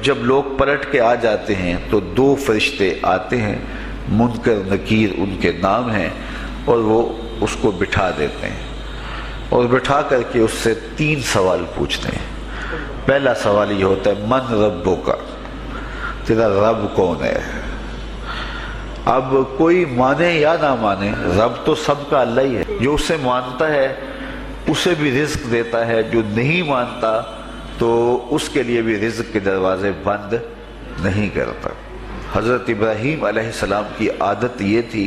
جب لوگ پلٹ کے آ جاتے ہیں تو 2 فرشتے آتے ہیں، منکر نکیر ان کے نام ہیں، اور وہ اس کو بٹھا دیتے ہیں اور بٹھا کر کے اس سے 3 سوال پوچھتے ہیں۔ پہلا سوال یہ ہوتا ہے من ربک، تیرا رب کون ہے؟ اب کوئی مانے یا نہ مانے، رب تو سب کا اللہ ہی ہے، جو اسے مانتا ہے اسے بھی رزق دیتا ہے، جو نہیں مانتا تو اس کے لیے بھی رزق کے دروازے بند نہیں کرتا۔ حضرت ابراہیم علیہ السلام کی عادت یہ تھی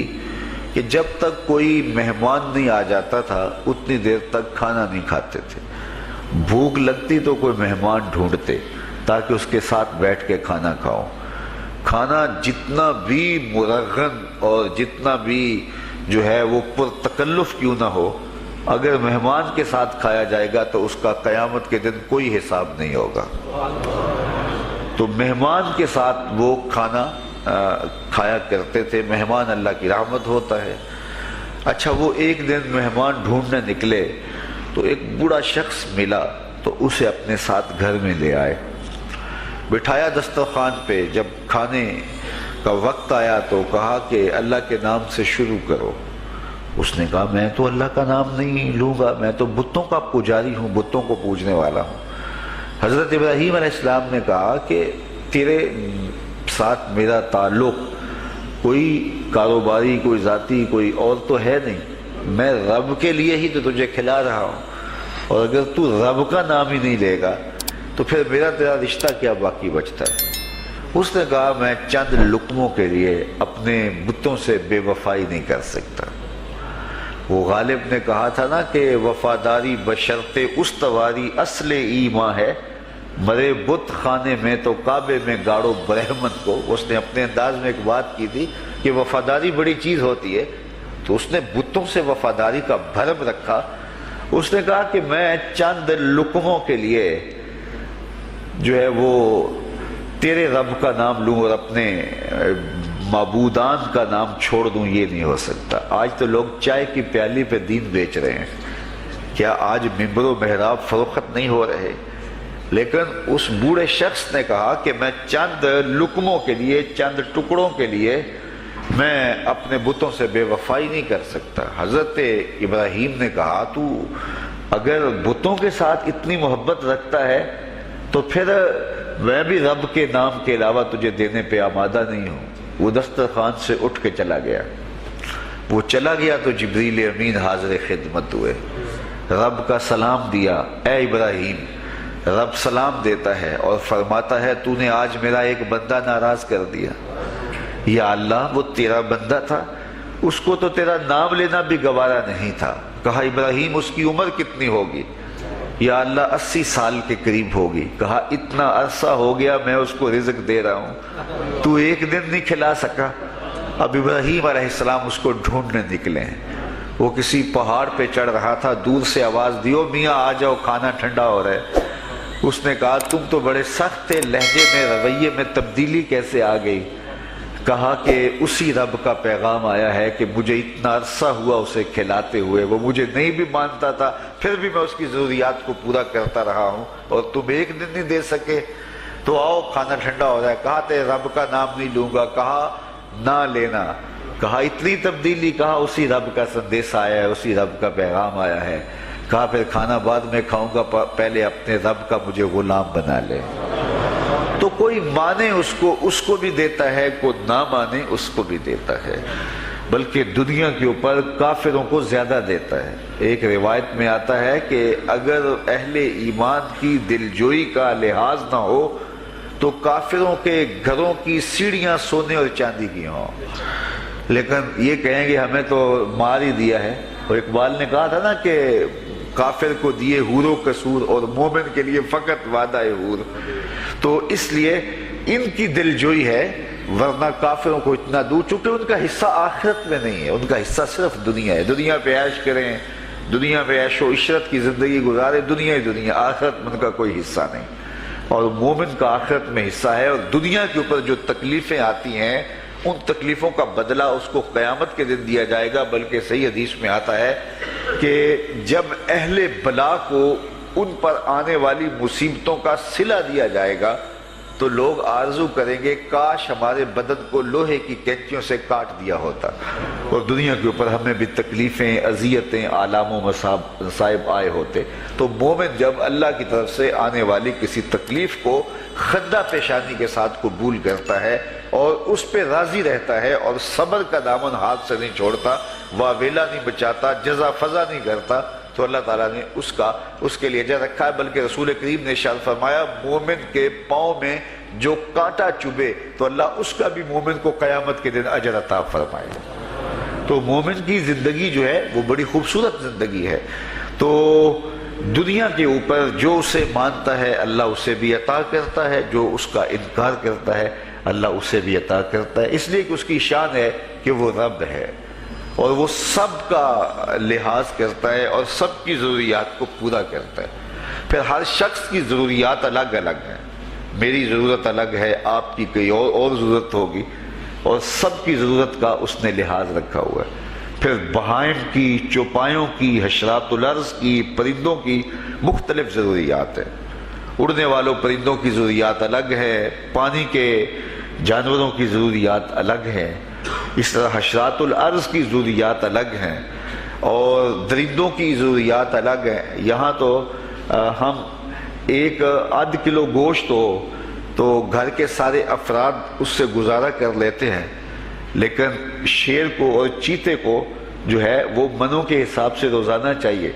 کہ جب تک کوئی مہمان نہیں آ جاتا تھا اتنی دیر تک کھانا نہیں کھاتے تھے۔ بھوک لگتی تو کوئی مہمان ڈھونڈتے تاکہ اس کے ساتھ بیٹھ کے کھانا کھاؤ۔ کھانا جتنا بھی مرغن اور جتنا بھی جو ہے وہ پرتکلف کیوں نہ ہو، اگر مہمان کے ساتھ کھایا جائے گا تو اس کا قیامت کے دن کوئی حساب نہیں ہوگا۔ تو مہمان کے ساتھ وہ کھانا کھایا کرتے تھے۔ مہمان اللہ کی رحمت ہوتا ہے۔ اچھا، وہ ایک دن مہمان ڈھونڈنے نکلے تو ایک بوڑھا شخص ملا تو اسے اپنے ساتھ گھر میں لے آئے، بٹھایا دسترخوان پہ۔ جب کھانے کا وقت آیا تو کہا کہ اللہ کے نام سے شروع کرو۔ اس نے کہا میں تو اللہ کا نام نہیں لوں گا، میں تو بتوں کا پجاری ہوں، بتوں کو پوجنے والا ہوں۔ حضرت ابراہیم علیہ السلام نے کہا کہ تیرے ساتھ میرا تعلق کوئی کاروباری، کوئی ذاتی، کوئی اور تو ہے نہیں، میں رب کے لیے ہی تو تجھے کھلا رہا ہوں، اور اگر تو رب کا نام ہی نہیں لے گا تو پھر میرا تیرا رشتہ کیا باقی بچتا ہے؟ اس نے کہا میں چند لقموں کے لیے اپنے بتوں سے بے وفائی نہیں کر سکتا۔ وہ غالب نے کہا تھا نا کہ وفاداری بشرط استواری اصل ایمان ہے، مرے بت خانے میں تو کعبے میں گاڑو برہمن کو۔ اس نے اپنے انداز میں ایک بات کی تھی کہ وفاداری بڑی چیز ہوتی ہے، تو اس نے بتوں سے وفاداری کا بھرم رکھا۔ اس نے کہا کہ میں چند لقموں کے لیے جو ہے وہ تیرے رب کا نام لوں اور اپنے معبودان کا نام چھوڑ دوں، یہ نہیں ہو سکتا۔ آج تو لوگ چائے کی پیالی پہ دین بیچ رہے ہیں، کیا آج ممبر و محراب فروخت نہیں ہو رہے؟ لیکن اس بوڑھے شخص نے کہا کہ میں چند لقموں کے لیے، چند ٹکڑوں کے لیے میں اپنے بتوں سے بے وفائی نہیں کر سکتا۔ حضرت ابراہیم نے کہا تو اگر بتوں کے ساتھ اتنی محبت رکھتا ہے تو پھر میں بھی رب کے نام کے علاوہ تجھے دینے پہ آمادہ نہیں ہوں۔ وہ دسترخوان سے اٹھ کے چلا گیا۔ وہ چلا گیا تو جبریل امین حاضر خدمت ہوئے، رب کا سلام دیا، اے ابراہیم۔ رب سلام دیتا ہے اور فرماتا ہے تو نے آج میرا ایک بندہ ناراض کر دیا۔ یا اللہ، وہ تیرا بندہ تھا، اس کو تو تیرا نام لینا بھی گوارا نہیں تھا۔ کہا ابراہیم اس کی عمر کتنی ہوگی؟ یا اللہ 80 سال کے قریب ہوگی۔ کہا اتنا عرصہ ہو گیا میں اس کو رزق دے رہا ہوں، تو ایک دن نہیں کھلا سکا۔ اب ابراہیم علیہ السلام اس کو ڈھونڈنے نکلے ہیں۔ وہ کسی پہاڑ پہ چڑھ رہا تھا، دور سے آواز دیو میاں آ جاؤ، کھانا ٹھنڈا ہو رہا ہے۔ اس نے کہا تم تو بڑے سخت تھے، لہجے میں، رویے میں تبدیلی کیسے آ گئی؟ کہا کہ اسی رب کا پیغام آیا ہے کہ مجھے اتنا عرصہ ہوا اسے کھلاتے ہوئے، وہ مجھے نہیں بھی مانتا تھا، پھر بھی میں اس کی ضروریات کو پورا کرتا رہا ہوں، اور تم ایک دن نہیں دے سکے، تو آؤ کھانا ٹھنڈا ہو رہا ہے۔ کہا تیرے رب کا نام نہیں لوں گا، کہا نہ لینا۔ کہا اتنی تبدیلی؟ کہا اسی رب کا سندیس آیا ہے، اسی رب کا پیغام آیا ہے۔ کہا پھر کھانا بعد میں کھاؤں گا، پہلے اپنے رب کا مجھے غلام بنا لے۔ تو کوئی مانے اس کو بھی دیتا ہے، کوئی نہ مانے اس کو بھی دیتا ہے، بلکہ دنیا کے اوپر کافروں کو زیادہ دیتا ہے۔ ایک روایت میں آتا ہے کہ اگر اہل ایمان کی دلجوئی کا لحاظ نہ ہو تو کافروں کے گھروں کی سیڑھیاں سونے اور چاندی کی ہوں، لیکن یہ کہیں گے ہمیں تو مار ہی دیا ہے۔ اور اقبال نے کہا تھا نا کہ کافر کو دیے حور و قصور اور مومن کے لیے فقط وعدہ حور۔ تو اس لیے ان کی دلجوئی ہے، ورنہ کافروں کو اتنا دور، چونکہ ان کا حصہ آخرت میں نہیں ہے، ان کا حصہ صرف دنیا ہے۔ دنیا پہ عیش کریں، دنیا پہ عیش و عشرت کی زندگی گزارے، دنیا ہی دنیا، آخرت میں ان کا کوئی حصہ نہیں۔ اور مومن کا آخرت میں حصہ ہے، اور دنیا کے اوپر جو تکلیفیں آتی ہیں ان تکلیفوں کا بدلہ اس کو قیامت کے دن دیا جائے گا۔ بلکہ صحیح حدیث میں آتا ہے کہ جب اہل بلا کو ان پر آنے والی مصیبتوں کا صلہ دیا جائے گا تو لوگ آرزو کریں گے کاش ہمارے بدن کو لوہے کی کینچیوں سے کاٹ دیا ہوتا اور دنیا کے اوپر ہمیں بھی تکلیفیں، اذیتیں، آلام و مصائب آئے ہوتے۔ تو مومن جب اللہ کی طرف سے آنے والی کسی تکلیف کو خندہ پیشانی کے ساتھ قبول کرتا ہے اور اس پہ راضی رہتا ہے اور صبر کا دامن ہاتھ سے نہیں چھوڑتا، واویلا نہیں بچاتا، جزا فضا نہیں کرتا، تو اللہ تعالیٰ نے اس کے لیے اجر رکھا ہے۔ بلکہ رسول کریم نے ارشاد فرمایا مومن کے پاؤں میں جو کانٹا چبھے تو اللہ اس کا بھی مومن کو قیامت کے دن اجر عطا فرمائے۔ تو مومن کی زندگی جو ہے وہ بڑی خوبصورت زندگی ہے۔ تو دنیا کے اوپر جو اسے مانتا ہے اللہ اسے بھی عطا کرتا ہے، جو اس کا انکار کرتا ہے اللہ اسے بھی عطا کرتا ہے، اس لیے کہ اس کی شان ہے کہ وہ رب ہے اور وہ سب کا لحاظ کرتا ہے اور سب کی ضروریات کو پورا کرتا ہے۔ پھر ہر شخص کی ضروریات الگ الگ ہیں، میری ضرورت الگ ہے، آپ کی کوئی اور ضرورت ہوگی، اور سب کی ضرورت کا اس نے لحاظ رکھا ہوا ہے۔ پھر بہائم کی، چوپایوں کی، حشرات الارض کی، پرندوں کی مختلف ضروریات ہیں۔ اڑنے والوں پرندوں کی ضروریات الگ ہے، پانی کے جانوروں کی ضروریات الگ ہیں، اس طرح حشرات الارض کی ضروریات الگ ہیں اور درندوں کی ضروریات الگ ہیں۔ یہاں تو ہم ایک آدھ کلو گوشت ہو تو گھر کے سارے افراد اس سے گزارا کر لیتے ہیں، لیکن شیر کو اور چیتے کو جو ہے وہ منوں کے حساب سے روزانہ چاہیے،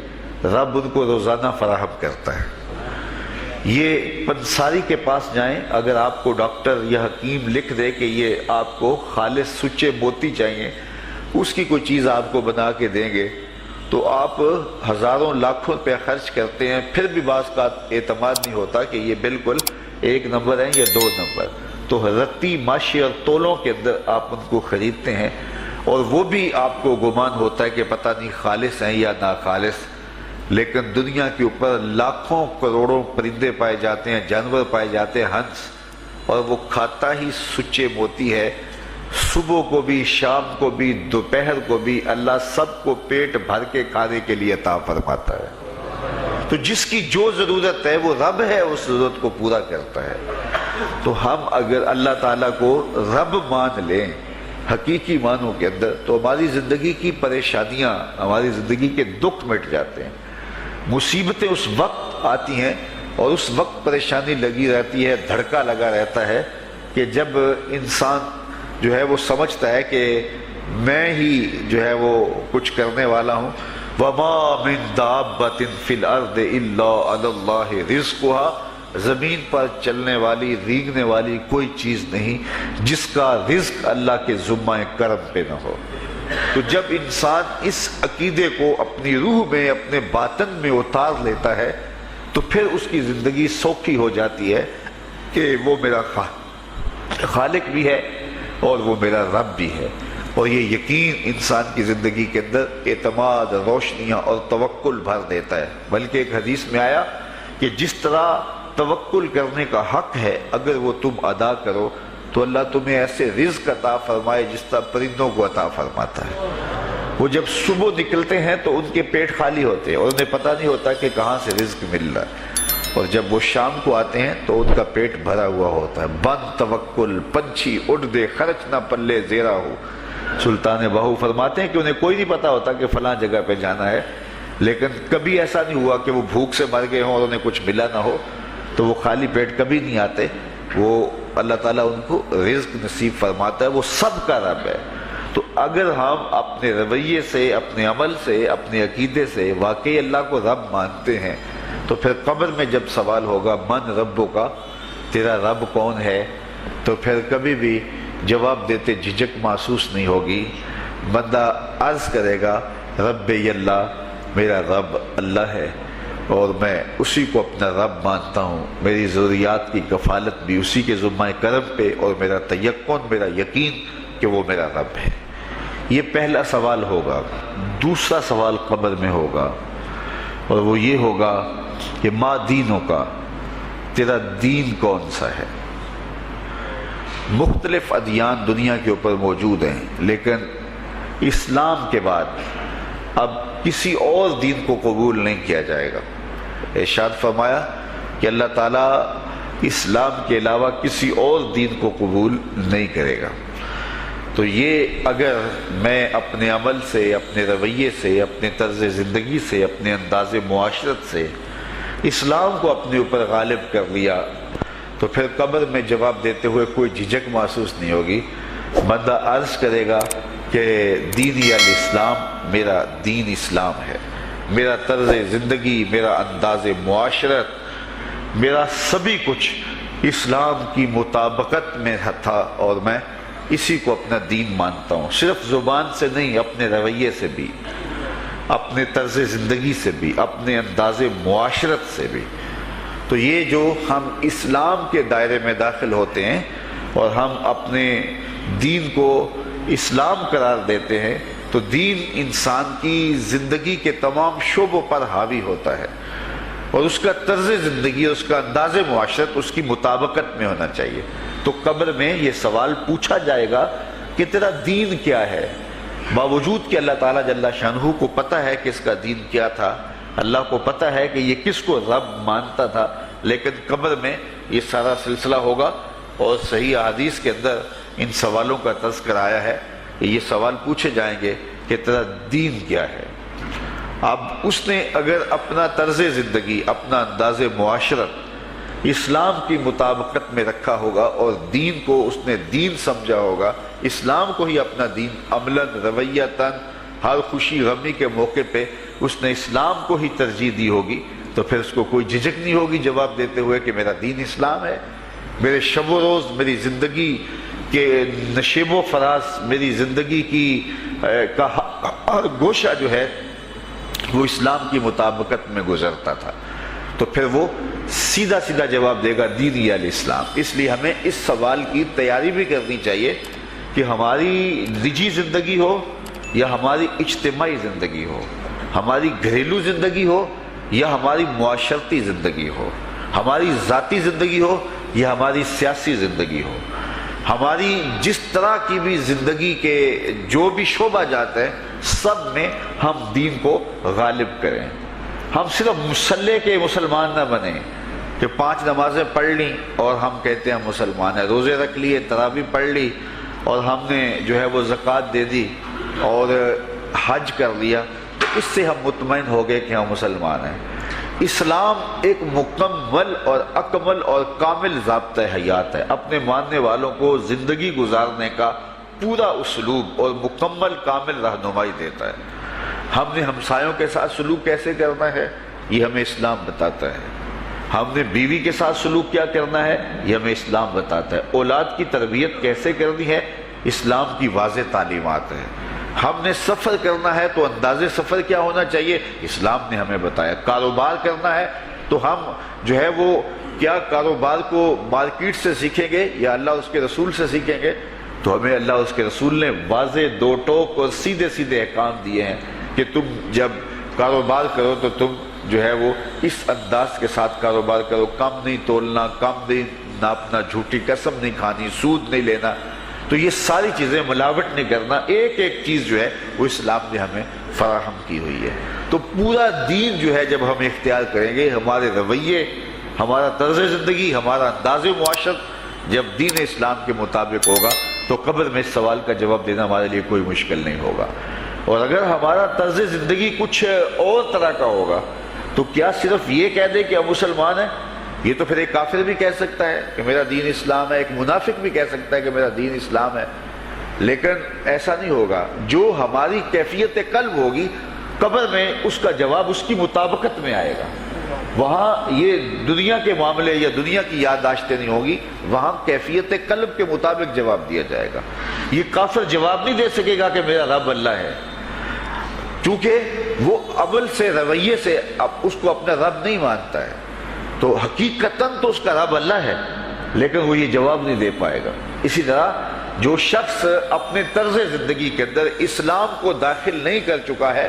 رب ان کو روزانہ فراہم کرتا ہے۔ یہ پنساری کے پاس جائیں، اگر آپ کو ڈاکٹر یا حکیم لکھ دے کہ یہ آپ کو خالص سچے موتی چاہیے، اس کی کوئی چیز آپ کو بنا کے دیں گے تو آپ ہزاروں لاکھوں روپے خرچ کرتے ہیں، پھر بھی بعض کا اعتماد نہیں ہوتا کہ یہ بالکل 1 نمبر ہے یا 2 نمبر۔ تو رتی ماشی اور تولوں کے اندر آپ ان کو خریدتے ہیں اور وہ بھی آپ کو گمان ہوتا ہے کہ پتہ نہیں خالص ہیں یا ناخالص، لیکن دنیا کے اوپر لاکھوں کروڑوں پرندے پائے جاتے ہیں، جانور پائے جاتے ہیں، ہنس، اور وہ کھاتا ہی سچے موتی ہے۔ صبح کو بھی، شام کو بھی، دوپہر کو بھی اللہ سب کو پیٹ بھر کے کھانے کے لیے عطا فرماتا ہے۔ تو جس کی جو ضرورت ہے وہ رب ہے، اس ضرورت کو پورا کرتا ہے۔ تو ہم اگر اللہ تعالیٰ کو رب مان لیں حقیقی معنوں کے اندر تو ہماری زندگی کی پریشانیاں، ہماری زندگی کے دکھ مٹ جاتے ہیں۔ مصیبتیں اس وقت آتی ہیں اور اس وقت پریشانی لگی رہتی ہے، دھڑکا لگا رہتا ہے کہ جب انسان جو ہے وہ سمجھتا ہے کہ میں ہی جو ہے وہ کچھ کرنے والا ہوں۔ وَمَا مِن دَابَّةٍ فِي الْأَرْضِ إِلَّا عَلَى اللَّهِ رِزْقُهَا، زمین پر چلنے والی، ریگنے والی کوئی چیز نہیں جس کا رزق اللہ کے ذمہ کرم پہ نہ ہو۔ تو جب انسان اس عقیدے کو اپنی روح میں، اپنے باطن میں اتار لیتا ہے تو پھر اس کی زندگی سوکھی ہو جاتی ہے کہ وہ میرا خالق بھی ہے اور وہ میرا رب بھی ہے، اور یہ یقین انسان کی زندگی کے اندر اعتماد، روشنیاں اور توکل بھر دیتا ہے۔ بلکہ ایک حدیث میں آیا کہ جس طرح توکل کرنے کا حق ہے اگر وہ تم ادا کرو تو اللہ تمہیں ایسے رزق عطا فرمائے جس طرح پرندوں کو عطا فرماتا ہے۔ وہ جب صبح نکلتے ہیں تو ان کے پیٹ خالی ہوتے ہیں اور انہیں پتہ نہیں ہوتا کہ کہاں سے رزق مل رہا ہے، اور جب وہ شام کو آتے ہیں تو ان کا پیٹ بھرا ہوا ہوتا ہے۔ بند توکل پنچھی اڑ دے، خرچ نہ پلے زیرہ ہو۔ سلطان بہو فرماتے ہیں کہ انہیں کوئی نہیں پتہ ہوتا کہ فلاں جگہ پہ جانا ہے، لیکن کبھی ایسا نہیں ہوا کہ وہ بھوک سے مر گئے ہوں اور انہیں کچھ ملا نہ ہو، تو وہ خالی پیٹ کبھی نہیں آتے۔ وہ اللہ تعالیٰ ان کو رزق نصیب فرماتا ہے، وہ سب کا رب ہے۔ تو اگر ہم اپنے رویے سے، اپنے عمل سے، اپنے عقیدے سے واقعی اللہ کو رب مانتے ہیں تو پھر قبر میں جب سوال ہوگا من ربو کا، تیرا رب کون ہے، تو پھر کبھی بھی جواب دیتے جھجک محسوس نہیں ہوگی۔ بندہ عرض کرے گا رب اللہ، میرا رب اللہ ہے اور میں اسی کو اپنا رب مانتا ہوں، میری ضروریات کی کفالت بھی اسی کے ذمہ کرم پہ، اور میرا تیقن، میرا یقین کہ وہ میرا رب ہے۔ یہ پہلا سوال ہوگا۔ دوسرا سوال قبر میں ہوگا اور وہ یہ ہوگا کہ ما دینوں کا، تیرا دین کون سا ہے۔ مختلف ادیان دنیا کے اوپر موجود ہیں، لیکن اسلام کے بعد اب کسی اور دین کو قبول نہیں کیا جائے گا۔ ارشاد فرمایا کہ اللہ تعالیٰ اسلام کے علاوہ کسی اور دین کو قبول نہیں کرے گا۔ تو یہ اگر میں اپنے عمل سے، اپنے رویے سے، اپنے طرز زندگی سے، اپنے انداز معاشرت سے اسلام کو اپنے اوپر غالب کر لیا تو پھر قبر میں جواب دیتے ہوئے کوئی جھجک محسوس نہیں ہوگی۔ بندہ عرض کرے گا کہ دینی الاسلام، میرا دین اسلام ہے، میرا طرز زندگی، میرا انداز معاشرت، میرا سبھی کچھ اسلام کی مطابقت میں تھا اور میں اسی کو اپنا دین مانتا ہوں، صرف زبان سے نہیں، اپنے رویے سے بھی، اپنے طرز زندگی سے بھی، اپنے انداز معاشرت سے بھی۔ تو یہ جو ہم اسلام کے دائرے میں داخل ہوتے ہیں اور ہم اپنے دین کو اسلام قرار دیتے ہیں تو دین انسان کی زندگی کے تمام شعبوں پر حاوی ہوتا ہے اور اس کا طرز زندگی، اس کا انداز معاشرت اس کی مطابقت میں ہونا چاہیے۔ تو قبر میں یہ سوال پوچھا جائے گا کہ تیرا دین کیا ہے، باوجود کہ اللہ تعالیٰ جل شانہ کو پتہ ہے کہ اس کا دین کیا تھا، اللہ کو پتہ ہے کہ یہ کس کو رب مانتا تھا، لیکن قبر میں یہ سارا سلسلہ ہوگا اور صحیح احادیث کے اندر ان سوالوں کا تذکر آیا ہے کہ یہ سوال پوچھے جائیں گے کہ تیرا دین کیا ہے۔ اب اس نے اگر اپنا طرز زندگی، اپنا انداز معاشرت اسلام کی مطابقت میں رکھا ہوگا اور دین کو اس نے دین سمجھا ہوگا، اسلام کو ہی اپنا دین، عملاً، رویتاً، ہر خوشی غمی کے موقع پہ اس نے اسلام کو ہی ترجیح دی ہوگی، تو پھر اس کو کوئی جھجک نہیں ہوگی جواب دیتے ہوئے کہ میرا دین اسلام ہے، میرے شب و روز، میری زندگی کے نشیب و فراز، میری زندگی کی کا ہر گوشہ جو ہے وہ اسلام کی مطابقت میں گزرتا تھا۔ تو پھر وہ سیدھا سیدھا جواب دے گا دینی الاسلام۔ اس لیے ہمیں اس سوال کی تیاری بھی کرنی چاہیے کہ ہماری نجی زندگی ہو یا ہماری اجتماعی زندگی ہو، ہماری گھریلو زندگی ہو یا ہماری معاشرتی زندگی ہو، ہماری ذاتی زندگی ہو یا ہماری سیاسی زندگی ہو، ہماری جس طرح کی بھی زندگی کے جو بھی شعبہ جات ہیں، سب میں ہم دین کو غالب کریں۔ ہم صرف مسلح کے مسلمان نہ بنیں کہ 5 نمازیں پڑھ لیں اور ہم کہتے ہیں ہم مسلمان ہیں، روزے رکھ لیے، تراویح پڑھ لی اور ہم نے جو ہے وہ زکوٰۃ دے دی اور حج کر لیا، تو اس سے ہم مطمئن ہو گئے کہ ہم مسلمان ہیں۔ اسلام ایک مکمل اور اکمل اور کامل ضابطہ حیات ہے، اپنے ماننے والوں کو زندگی گزارنے کا پورا اسلوب اور مکمل کامل رہنمائی دیتا ہے۔ ہم نے ہمسایوں کے ساتھ سلوک کیسے کرنا ہے یہ ہمیں اسلام بتاتا ہے، ہم نے بیوی کے ساتھ سلوک کیا کرنا ہے یہ ہمیں اسلام بتاتا ہے، اولاد کی تربیت کیسے کرنی ہے اسلام کی واضح تعلیمات ہے، ہم نے سفر کرنا ہے تو انداز سفر کیا ہونا چاہیے اسلام نے ہمیں بتایا، کاروبار کرنا ہے تو ہم جو ہے وہ کیا کاروبار کو مارکیٹ سے سیکھیں گے یا اللہ اس کے رسول سے سیکھیں گے، تو ہمیں اللہ اس کے رسول نے واضح دو ٹوک اور سیدھے سیدھے احکام دیے ہیں کہ تم جب کاروبار کرو تو تم جو ہے وہ اس انداز کے ساتھ کاروبار کرو، کم نہیں تولنا، کم نہیں ناپنا، جھوٹی قسم نہیں کھانی، سود نہیں لینا، تو یہ ساری چیزیں ملاوٹ نہیں کرنا، ایک ایک چیز جو ہے وہ اسلام نے ہمیں فراہم کی ہوئی ہے۔ تو پورا دین جو ہے جب ہم اختیار کریں گے، ہمارے رویے، ہمارا طرز زندگی، ہمارا انداز معاشرت جب دین اسلام کے مطابق ہوگا تو قبر میں اس سوال کا جواب دینا ہمارے لیے کوئی مشکل نہیں ہوگا۔ اور اگر ہمارا طرز زندگی کچھ اور طرح کا ہوگا تو کیا صرف یہ کہہ دے کہ ہم مسلمان ہیں؟ یہ تو پھر ایک کافر بھی کہہ سکتا ہے کہ میرا دین اسلام ہے، ایک منافق بھی کہہ سکتا ہے کہ میرا دین اسلام ہے، لیکن ایسا نہیں ہوگا۔ جو ہماری کیفیت قلب ہوگی قبر میں اس کا جواب اس کی مطابقت میں آئے گا، وہاں یہ دنیا کے معاملے یا دنیا کی یادداشتیں نہیں ہوگی، وہاں کیفیت قلب کے مطابق جواب دیا جائے گا۔ یہ کافر جواب نہیں دے سکے گا کہ میرا رب اللہ ہے، کیونکہ وہ عمل سے، رویے سے اس کو اپنا رب نہیں مانتا ہے، تو حقیقتاً تو اس کا رب اللہ ہے لیکن وہ یہ جواب نہیں دے پائے گا۔ اسی طرح جو شخص اپنے طرز زندگی کے اندر اسلام کو داخل نہیں کر چکا ہے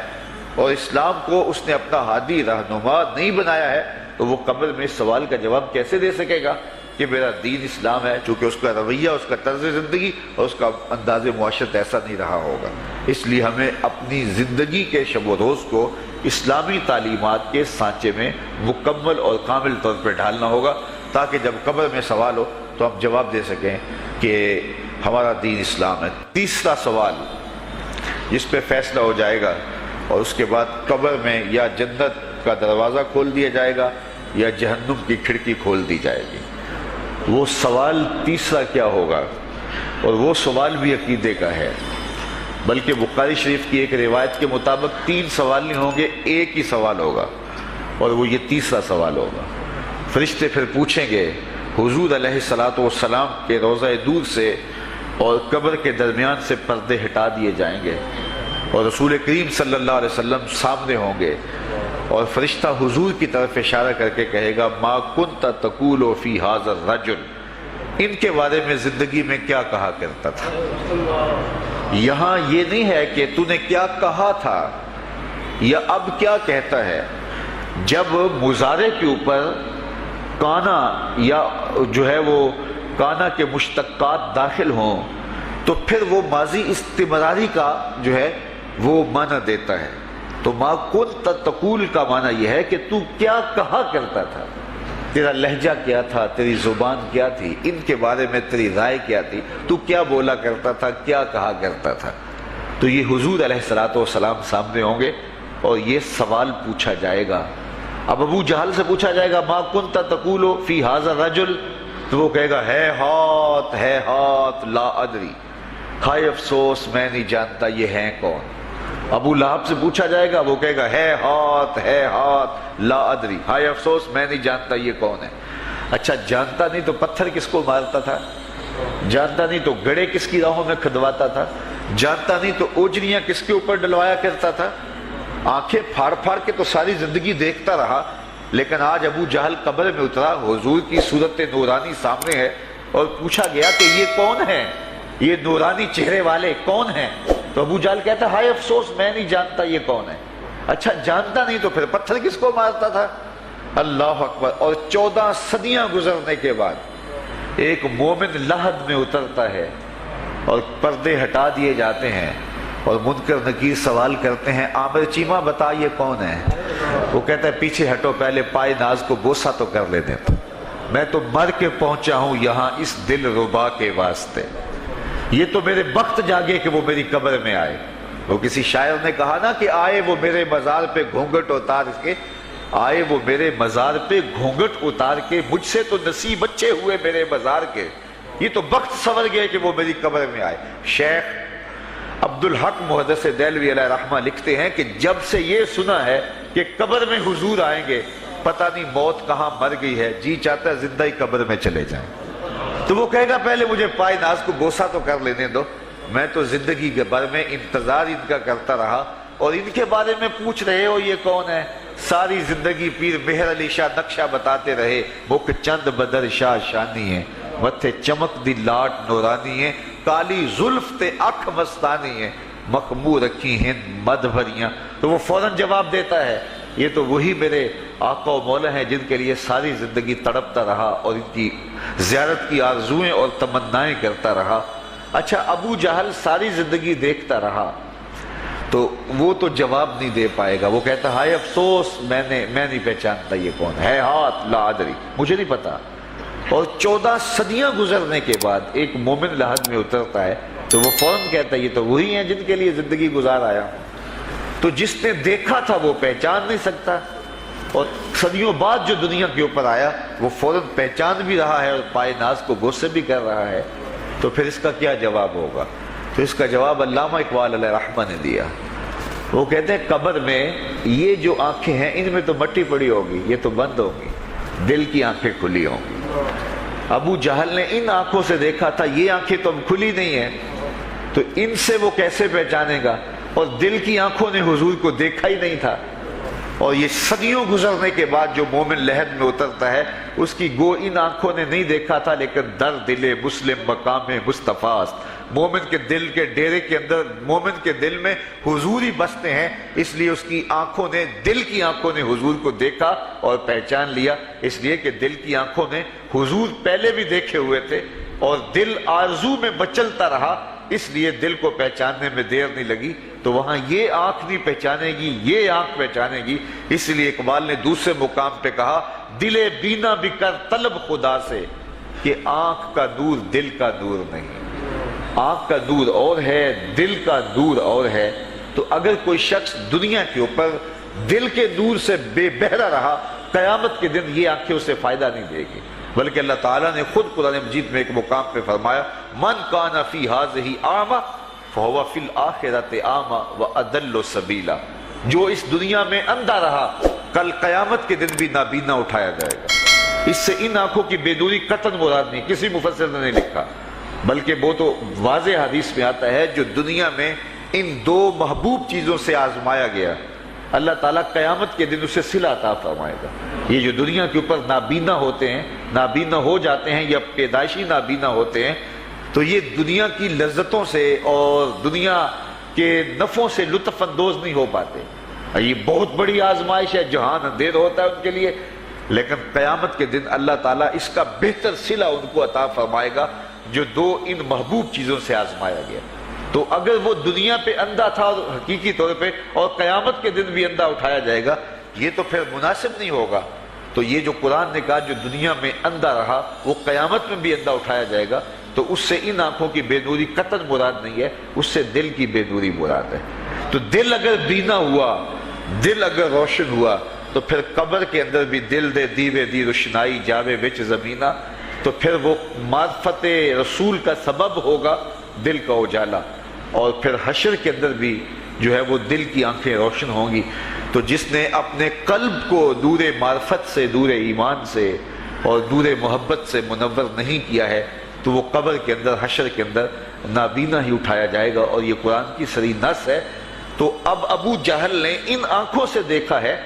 اور اسلام کو اس نے اپنا ہادی رہنما نہیں بنایا ہے تو وہ قبر میں اس سوال کا جواب کیسے دے سکے گا کہ میرا دین اسلام ہے، چونکہ اس کا رویہ، اس کا طرز زندگی اور اس کا انداز معاشرت ایسا نہیں رہا ہوگا۔ اس لیے ہمیں اپنی زندگی کے شب و روز کو اسلامی تعلیمات کے سانچے میں مکمل اور کامل طور پر ڈھالنا ہوگا تاکہ جب قبر میں سوال ہو تو ہم جواب دے سکیں کہ ہمارا دین اسلام ہے۔ تیسرا سوال جس پہ فیصلہ ہو جائے گا، اور اس کے بعد قبر میں یا جنت کا دروازہ کھول دیا جائے گا یا جہنم کی کھڑکی کھول دی جائے گی۔ وہ سوال تیسرا کیا ہوگا؟ اور وہ سوال بھی عقیدے کا ہے، بلکہ بخاری شریف کی ایک روایت کے مطابق 3 سوال نہیں ہوں گے، ایک ہی سوال ہوگا، اور وہ یہ تیسرا سوال ہوگا۔ فرشتے پھر پوچھیں گے، حضور علیہ الصلوۃ والسلام کے روضہ دور سے اور قبر کے درمیان سے پردے ہٹا دیے جائیں گے، اور رسول کریم صلی اللہ علیہ وسلم سامنے ہوں گے، اور فرشتہ حضور کی طرف اشارہ کر کے کہے گا، ما کنت تقول فی ھذا الرجل، ان کے بارے میں زندگی میں کیا کہا کرتا تھا۔ یہاں یہ نہیں ہے کہ تو نے کیا کہا تھا یا اب کیا کہتا ہے۔ جب مضارع کے اوپر کانا یا جو ہے وہ کانا کے مشتقات داخل ہوں تو پھر وہ ماضی استمراری کا جو ہے وہ معنی دیتا ہے۔ تو ما کنت تقول کا معنی یہ ہے کہ تو کیا کہا کرتا تھا، تیرا لہجہ کیا تھا، تیری زبان کیا تھی، ان کے بارے میں تیری رائے کیا تھی، تو کیا بولا کرتا تھا، کیا کہا کرتا تھا۔ تو یہ حضور علیہ الصلوۃ والسلام سامنے ہوں گے اور یہ سوال پوچھا جائے گا۔ اب ابو جہل سے پوچھا جائے گا، ما کنت تقول فی ھذا الرجل، تو وہ کہے گا ہے ہاتھ لا ادری، ہائے افسوس میں نہیں جانتا یہ ہیں کون۔ ابو لہب سے پوچھا جائے گا، وہ کہے گا ہے ہاتھ لا ادری، ہائے افسوس میں نہیں جانتا یہ کون ہے۔ اچھا جانتا نہیں تو پتھر کس کو مارتا تھا، جانتا نہیں تو گڑے کس کی راہوں میں کھدواتا تھا، جانتا نہیں تو اوجریاں کس کے اوپر ڈلوایا کرتا تھا۔ آنکھیں پھاڑ پھاڑ کے تو ساری زندگی دیکھتا رہا، لیکن آج ابو جہل قبر میں اترا، حضور کی صورت نورانی سامنے ہے، اور پوچھا گیا کہ یہ کون ہے، یہ نورانی چہرے والے کون ہیں؟ تو ابو جہل کہتا ہے ہائے افسوس میں نہیں جانتا یہ کون ہے۔ اچھا جانتا نہیں تو پھر پتھر کس کو مارتا تھا؟ اللہ اکبر۔ اور 14 صدیاں گزرنے کے بعد ایک مومن لحد میں اترتا ہے اور پردے ہٹا دیے جاتے ہیں، اور منکر نکیر سوال کرتے ہیں، عامر چیمہ بتا یہ کون ہے؟ وہ کہتا ہے پیچھے ہٹو، پہلے پائے ناز کو بوسہ تو کر لینے تو، میں تو مر کے پہنچا ہوں یہاں اس دل ربا کے واسطے، یہ تو میرے بخت جاگے کہ وہ میری قبر میں آئے۔ وہ کسی شاعر نے کہا نا کہ آئے وہ میرے مزار پہ گھونگھٹ اتار کے، آئے وہ میرے مزار پہ گھونگھٹ اتار کے، مجھ سے تو نصیب اچھے ہوئے میرے مزار کے، یہ تو بخت سنور گئے کہ وہ میری قبر میں آئے۔ شیخ عبدالحق محدث دہلوی علیہ رحمہ لکھتے ہیں کہ جب سے یہ سنا ہے کہ قبر میں حضور آئیں گے، پتہ نہیں موت کہاں مر گئی ہے، جی چاہتا ہے زندہ ہی قبر میں چلے جائیں۔ تو وہ کہے گا پہلے مجھے پائے ناز کو بوسہ تو کر لینے دو، میں تو زندگی کے بھر میں انتظار ان کا کرتا رہا، اور ان کے بارے میں پوچھ رہے ہو یہ کون ہے؟ ساری زندگی پیر مہر علی شاہ نقشہ بتاتے رہے، مکھ چند بدر شاہ شانی ہے، متھے چمک دی لاٹ نورانی ہے، کالی زلف تے اکھ مستانی ہے، مخمور رکھی ہند مد بھریاں۔ تو وہ فوراً جواب دیتا ہے یہ تو وہی میرے آقا و مولا ہیں جن کے لیے ساری زندگی تڑپتا رہا اور ان کی زیارت کی آرزوئیں اور تمنائیں کرتا رہا۔ اچھا ابو جہل ساری زندگی دیکھتا رہا تو وہ تو جواب نہیں دے پائے گا، وہ کہتا ہے ہائے افسوس میں نہیں پہچانتا یہ کون ہے، ہاتھ لا ادری، مجھے نہیں پتا۔ اور 14 صدیاں گزرنے کے بعد ایک مومن لحد میں اترتا ہے تو وہ فوراً کہتا ہے یہ تو وہی ہیں جن کے لیے زندگی گزار آیا ہوں۔ تو جس نے دیکھا تھا وہ پہچان نہیں سکتا، اور صدیوں بعد جو دنیا کے اوپر آیا وہ فوراً پہچان بھی رہا ہے اور پائے ناز کو بوسے بھی کر رہا ہے۔ تو پھر اس کا کیا جواب ہوگا؟ تو اس کا جواب علامہ اقبال علیہ رحمہ نے دیا۔ وہ کہتے ہیں قبر میں یہ جو آنکھیں ہیں ان میں تو مٹی پڑی ہوگی، یہ تو بند ہوگی، دل کی آنکھیں کھلی ہوں گی۔ ابو جہل نے ان آنکھوں سے دیکھا تھا، یہ آنکھیں تو اب کھلی نہیں ہیں، تو ان سے وہ کیسے پہچانے گا؟ اور دل کی آنکھوں نے حضور کو دیکھا ہی نہیں تھا۔ اور یہ صدیوں گزرنے کے بعد جو مومن لحد میں اترتا ہے اس کی گو ان آنکھوں نے نہیں دیکھا تھا، لیکن در دل مسلم مقام مصطفیٰ است، مومن کے دل کے ڈیرے کے اندر مومن کے دل میں حضور ہی بستے ہیں، اس لیے اس کی آنکھوں نے، دل کی آنکھوں نے حضور کو دیکھا اور پہچان لیا، اس لیے کہ دل کی آنکھوں نے حضور پہلے بھی دیکھے ہوئے تھے اور دل آرزو میں مچلتا رہا، اس لیے دل کو پہچاننے میں دیر نہیں لگی۔ تو وہاں یہ آنکھ نہیں پہچانے گی، یہ آنکھ پہچانے گی۔ اس لیے اقبال نے دوسرے مقام پہ کہا دل بینا بھی کر طلب خدا سے، کہ آنکھ کا نور دل کا نور نہیں۔ آنکھ کا نور اور ہے، دل کا نور اور ہے۔ تو اگر کوئی شخص دنیا کے اوپر دل کے نور سے بے بہرا رہا، قیامت کے دن یہ آنکھیں اسے فائدہ نہیں دے گی، بلکہ اللہ تعالیٰ نے خود قرآن مجید میں ایک مقام پہ فرمایا من کان فی ہذہ اعمی فہو فی الآخرۃ اعمی واضل سبیلا، جو اس دنیا میں اندھا رہا کل قیامت کے دن بھی نابینا اٹھایا جائے گا۔ اس سے ان آنکھوں کی بے نوری قطعاً مراد نہیں، کسی مفسر نے نہیں لکھا، بلکہ وہ تو واضح حدیث میں آتا ہے جو دنیا میں ان دو محبوب چیزوں سے آزمایا گیا، اللہ تعالیٰ قیامت کے دن اسے صلہ عطا فرمائے گا۔ یہ جو دنیا کے اوپر نابینا ہوتے ہیں، نابینا ہو جاتے ہیں یا پیدائشی نابینا ہوتے ہیں، تو یہ دنیا کی لذتوں سے اور دنیا کے نفعوں سے لطف اندوز نہیں ہو پاتے۔ یہ بہت بڑی آزمائش ہے، جہان اندھیر ہوتا ہے ان کے لیے، لیکن قیامت کے دن اللہ تعالیٰ اس کا بہتر صلہ ان کو عطا فرمائے گا جو دو ان محبوب چیزوں سے آزمایا گیا۔ تو اگر وہ دنیا پہ اندھا تھا اور حقیقی طور پہ، اور قیامت کے دن بھی اندھا اٹھایا جائے گا، یہ تو پھر مناسب نہیں ہوگا۔ تو یہ جو قرآن نے کہا جو دنیا میں اندھا رہا وہ قیامت میں بھی اندھا اٹھایا جائے گا، تو اس سے ان آنکھوں کی بے نوری قطعاً مراد نہیں ہے، اس سے دل کی بے نوری مراد ہے۔ تو دل اگر بینا ہوا، دل اگر روشن ہوا، تو پھر قبر کے اندر بھی دل دے دیوے دی روشنائی جاوے وچ زمینہ، تو پھر وہ معرفت رسول کا سبب ہوگا دل کا اجالا، اور پھر حشر کے اندر بھی جو ہے وہ دل کی آنکھیں روشن ہوں گی۔ تو جس نے اپنے قلب کو نور معرفت سے، نور ایمان سے اور نور محبت سے منور نہیں کیا ہے، تو وہ قبر کے اندر، حشر کے اندر نابینا ہی اٹھایا جائے گا، اور یہ قرآن کی صریح نص ہے۔ تو اب ابو جہل نے ان آنکھوں سے دیکھا ہے،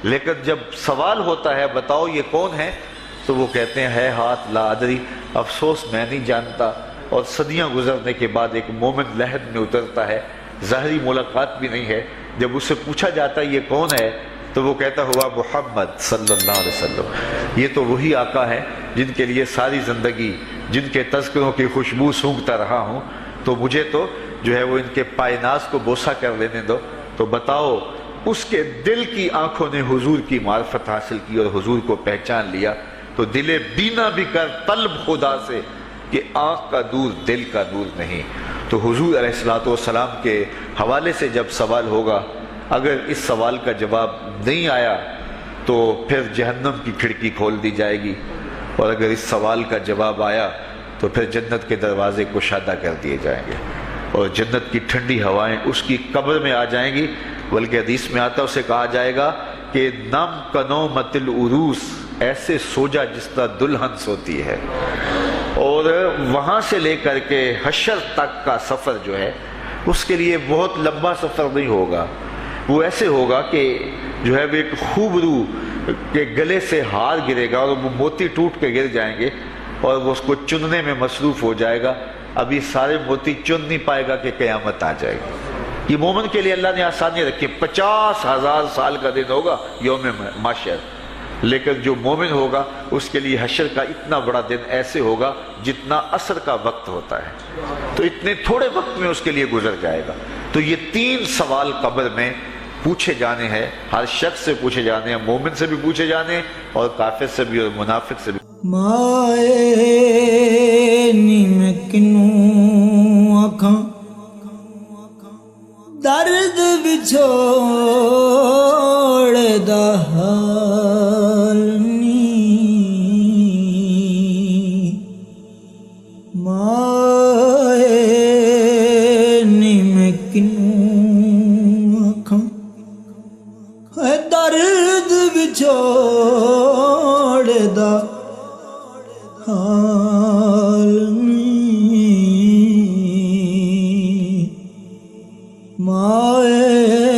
لیکن جب سوال ہوتا ہے بتاؤ یہ کون ہے، تو وہ کہتے ہیں ہے ہاتھ لا ادری، افسوس میں نہیں جانتا۔ اور صدیاں گزرنے کے بعد ایک مومن لحد میں اترتا ہے، ظاہری ملاقات بھی نہیں ہے، جب اس سے پوچھا جاتا ہے یہ کون ہے، تو وہ کہتا ہوا محمد صلی اللہ علیہ وسلم۔ یہ تو وہی آقا ہے جن کے لیے ساری زندگی، جن کے تذکروں کی خوشبو سونگھتا رہا ہوں، تو مجھے تو جو ہے وہ ان کے پائے ناز کو بوسہ کر لینے دو۔ تو بتاؤ اس کے دل کی آنکھوں نے حضور کی معرفت حاصل کی اور حضور کو پہچان لیا، تو دل بینا بھی کر طلب خدا سے، کہ آنکھ کا نور دل کا نور نہیں۔ تو حضور علیہ السلام کے حوالے سے جب سوال ہوگا، اگر اس سوال کا جواب نہیں آیا تو پھر جہنم کی کھڑکی کھول دی جائے گی، اور اگر اس سوال کا جواب آیا تو پھر جنت کے دروازے کشادہ کر دیے جائیں گے، اور جنت کی ٹھنڈی ہوائیں اس کی قبر میں آ جائیں گی۔ بلکہ حدیث میں آتا اسے کہا جائے گا کہ نم کنومت العروس، ایسے سو جا جس طرح دلہن سوتی ہے۔ اور وہاں سے لے کر کے حشر تک کا سفر جو ہے اس کے لیے بہت لمبا سفر نہیں ہوگا، وہ ایسے ہوگا کہ جو ہے وہ ایک خوبرو کے گلے سے ہار گرے گا اور وہ موتی ٹوٹ کے گر جائیں گے، اور وہ اس کو چننے میں مصروف ہو جائے گا۔ ابھی سارے موتی چن نہیں پائے گا کہ قیامت آ جائے گی۔ یہ مومن کے لیے اللہ نے آسانی رکھی، 50,000 سال کا دن ہوگا یوم محشر، لیکن جو مومن ہوگا اس کے لیے حشر کا اتنا بڑا دن ایسے ہوگا جتنا عصر کا وقت ہوتا ہے، تو اتنے تھوڑے وقت میں اس کے لیے گزر جائے گا۔ تو یہ 3 سوال قبر میں پوچھے جانے ہیں، ہر شخص سے پوچھے جانے ہیں، مومن سے بھی پوچھے جانے ہیں اور کافر سے بھی اور منافق سے بھی۔ مائے نیم کنوں آکھاں درد بچھوڑ دا حال نی، مائے نیم کنوں آکھاں درد بچھوڑ دا حال نی، مائے